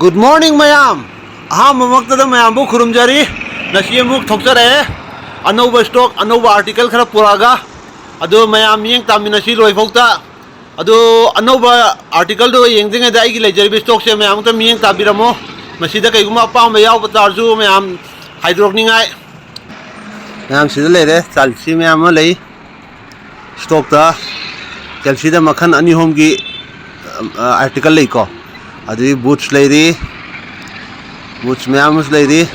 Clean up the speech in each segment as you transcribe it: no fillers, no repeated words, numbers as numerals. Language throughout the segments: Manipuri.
Good morning, Mayam. Amukta Mayam book Kurumjari, Nasiamuk Toksare, Anova stock, Anova article Karapuraga, Ado Mayam Yang Taminasi Loifota, Ado Anova article do Yang Daigi Jerry Stocks, Mayam Yang Tabiramo, Masida Kayuma Pam Mayao Tarzu, Mayam Hydroningai. Mayam Sidale, Salsi Mayamale, Stockta, Chelsea Makan Anihomgi article Lako. Adi boots lady, boots Mayam's lady.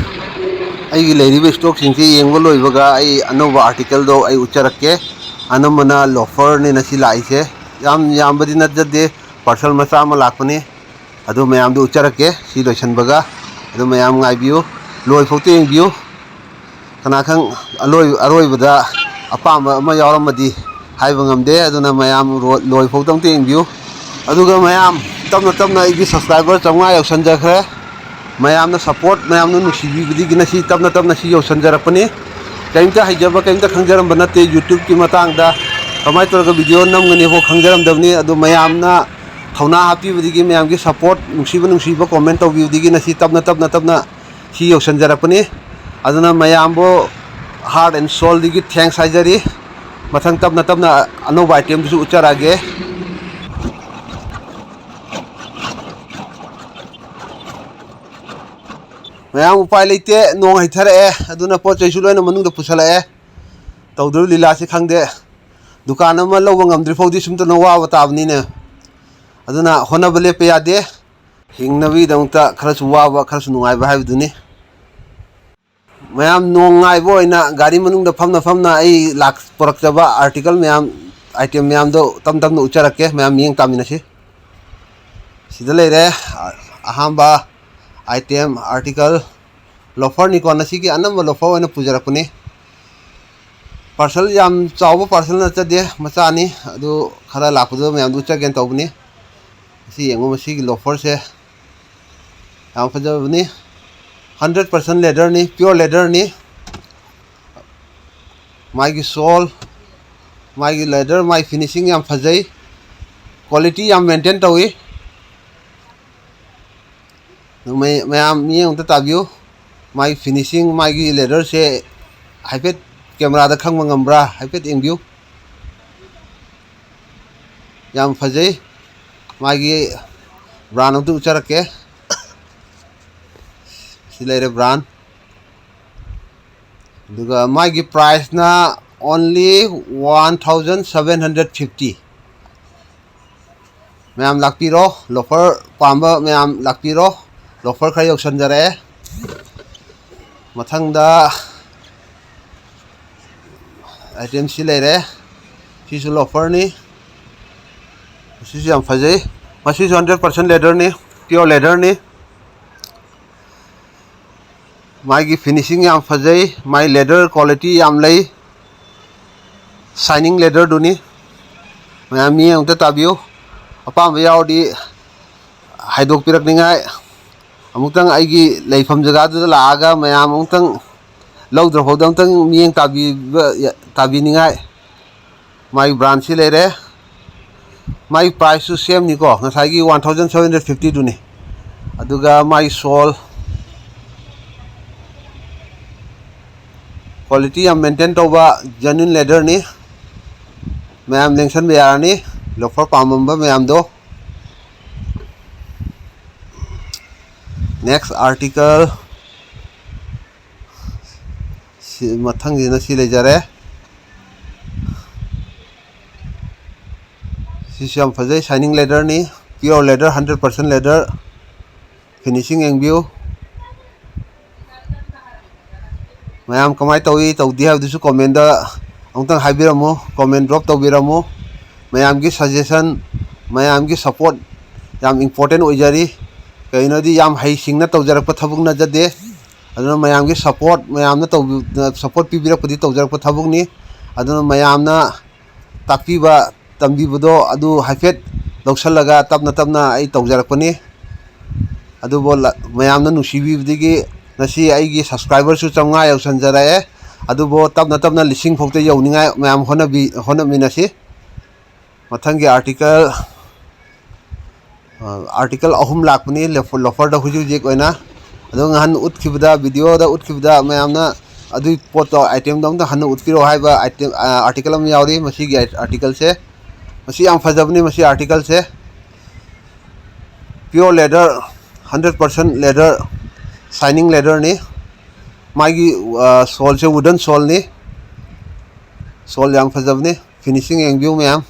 I lady with stocks in the Yangolo Ivaga, I know article though I Ucharake, Anamana lofer Ninasila Ise, Yambadi not that day, partial Masama Lakoni, Ado Mayam do Ucharake, Sido Shanbaga, Ado Mayam Ibu, Loy Foting view, Kanakang Aloy with a Apama Mayaramadi, Hivangam de, Adona Mayam Loy Foting view, Aduga Mayam. Tamna igi subscriber changwa yaw sanjakhre mayam na support mayam nu nusibi bidi gina si tamna si yaw sanjarapani kaimta haijaba kaimta khangjaram banate YouTube ki matang da kamai torga video nam ngani ho khangjaram dabni adu mayam na thawna happy bidi gi mayam gi support nusiba comment to bidi gina si tamna si yaw sanjarapani aduna mayam bo heart and soul digi thanks hajari mathang tamna anoba item su ucharage Mayam upay lite nong hitare aduna po chaisu loina manung da pusala tawdur lila si khangde dukan ama lawang amdri fawdi sumta nawa watabni ne aduna hona bale pe yade hingnabi dangta kharasu waba kharasu nungai ba haibduni mayam nong ngai boina gari manung da famna ai lak porak jaba article mayam item mayam do tam no ucharake mayam yeng tamina si sidale re ahamba item article lofer ni kona si ki anam lofer na pujarapuni parcel yam chawa parcel na chade macha ni adu khara lakpudo mayam du chagen tawbni si yengo si lofer se yam phajabni 100% leather ni pure leather ni my sole my leather my finishing yam phajai quality yam maintain tawi Mayam yang untuk tabiu, my finishing my leather se hypet camera ada khang mangambra hypet view yang fajai my brand untuk ucarake silai brand juga my price na only 1,750 mayam lakpiro lofer pamba mayam lakpiro lofer khayo sanjare mathangda item si lere si su lofer ni si yam phajai masi 100% leather ni pure leather ni my finishing yam phajai my leather quality yam lai shining leather duni mayam ni ungta tabiu apam yaw di haidok pirak ningai amutang aigi leifam jaga du laaga mayam amutang lawdra hodang tang miyeng tabi ningai my brand si lere my price to same ni ko ngasai gi 1,750 duni aduga my sole quality am maintain toba genuine leather ni mayam lengsan bayani lofer pamamba mayam do next article si mathang jina si lejare si syam phajai shining leather ni pure leather 100% leather finishing eng view mayam kamai tawi tawdi ha dusu comment da angtang haibiramu comment drop tawbiramu mayam gi suggestion mayam gi support yam important oijari kaino di yam haising na tawjarak pa thabuk na jade aduna mayam gi support mayam na support pibirak padi tawjarak pa thabuk ni aduna mayam na takpiba tambi bodo adu hafet loksalaga tapna ai tawjarak pani adu bol mayam na nusibi bidi nasi ai gi subscriber su changa yaw sanjara adu bo tapna lising phokte yawninga mayam hona minasi mathangi article article ahum lakpani lofer da huju oina adong han utkibda video da utkibda mayamna adui pot item dong da han utpiro haiba item article am yauri masi gi article se masi am fajabni masi article se pure leather 100% leather shining leather ni magi sol se wooden sol ni sol yang fajabni finishing yang view mayam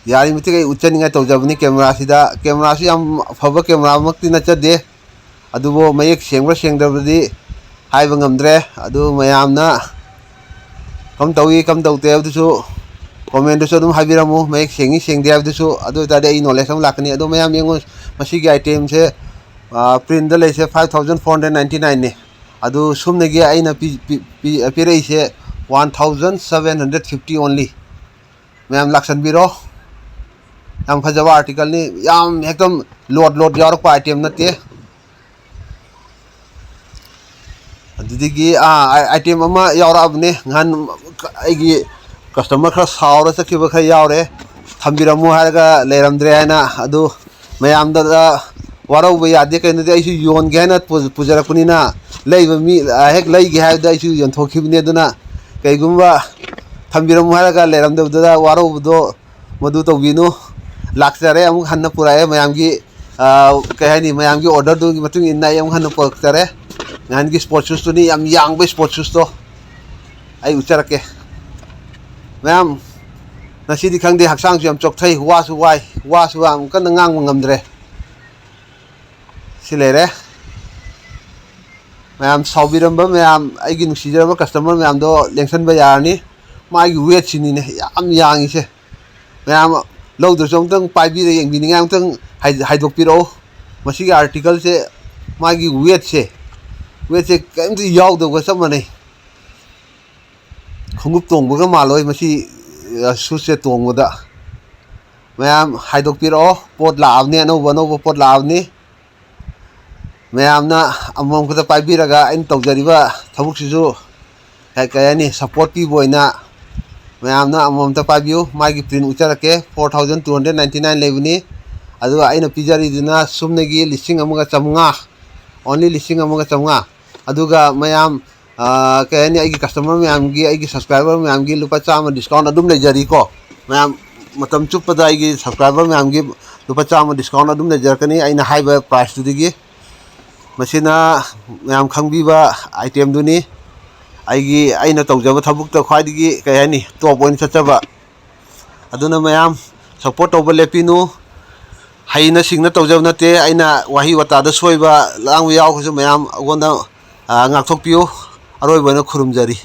यारी मिति कई उच्चनिंगा तौजबनी कैमरा से हम फब कैमरा मक्ति नचदे अदुबो मयेक सेंग्र सेंगदबदी हाइबा ngamdre अदु मयामना कम तौते अदुसु कमेंट दुसु दुम हाबिरमु मयेक सेंगी सेंगदे अदुसु अदु तादे आई नॉलेज हम लाकनी अदु मयाम यंगो मसिगी आइटम से प्रिंट द लेसे 5499 ने अदु सुमनेगी आइना पिरे से 1750 ओनली मयाम लाक्सन बिरो याम फजबा आर्टिकल नि याम एकदम लोड यारक आइटम नते अदुदिगी आइटम अमा यावराबने nghan आइगी कस्टमर खरा सावरा चखिबा खरा यावरे थंबिरमु हारगा लेरमद्रे हाना अदु मयाम दा वारौबा यादे कैनदे आइसु योनगे हाना पुजरकुनिना लैबा मी हेक लैगे हायदा आइसु योनथोखिबने दुना कैगुम्बा थंबिरमु हारगा लेरमदबदा वारौबदो मदु तौबिनु लाक्सरे अमुक हन्ना पुराए मयामगी कहनी मयामगी ऑर्डर दो मतुंग इन्ना यम हन्ना पक्तरे nghangi sport shoes to ni yam yang be sport shoes to ai ucharake mayam nasi di khangde haksang su yam chokthai wa su am kan ngang ngamdre silere mayam saubiramba mayam ai gi nusidaba customer mayam do lengsan ba yarni mai gi weight sini ne yam yang ise mayam lâu từ trong từng bài viết này mình ngang từng hay đọc video mà cái article sẽ mai cái weight sẽ cái gì giàu được cái什么này không có tuồng cái mà lôi mà cái suốt sẽ tuồng một đó mà hay đọc video pot làm nè nó pot làm nè mà na among cái bài viết là anh tàu giờ đi vào thằng bốc xíu cái này support pi boy na mayamna amom ta pabiu magi print ucharake 4299 levini adu aina pijari dina sumnegi listing amuga chamunga only listing amuga chamunga aduga mayam kayani aigi customer mayam gi aigi subscriber mayam gi lupa chama discount adum le jari ko mayam matam chupada aigi subscriber mayam gi lupa chama discount adum le jarkani aina high price tu digi masina mayam khangbiba item duni aigi aina tawjaba thabuk ta khwaidigi kayani top point chachaba aduna mayam support over lepinu haina singna tawjaba nate aina wahi wata da soiba lang yaw khusu mayam agonda ngak thokpiu aroi bana khurumjari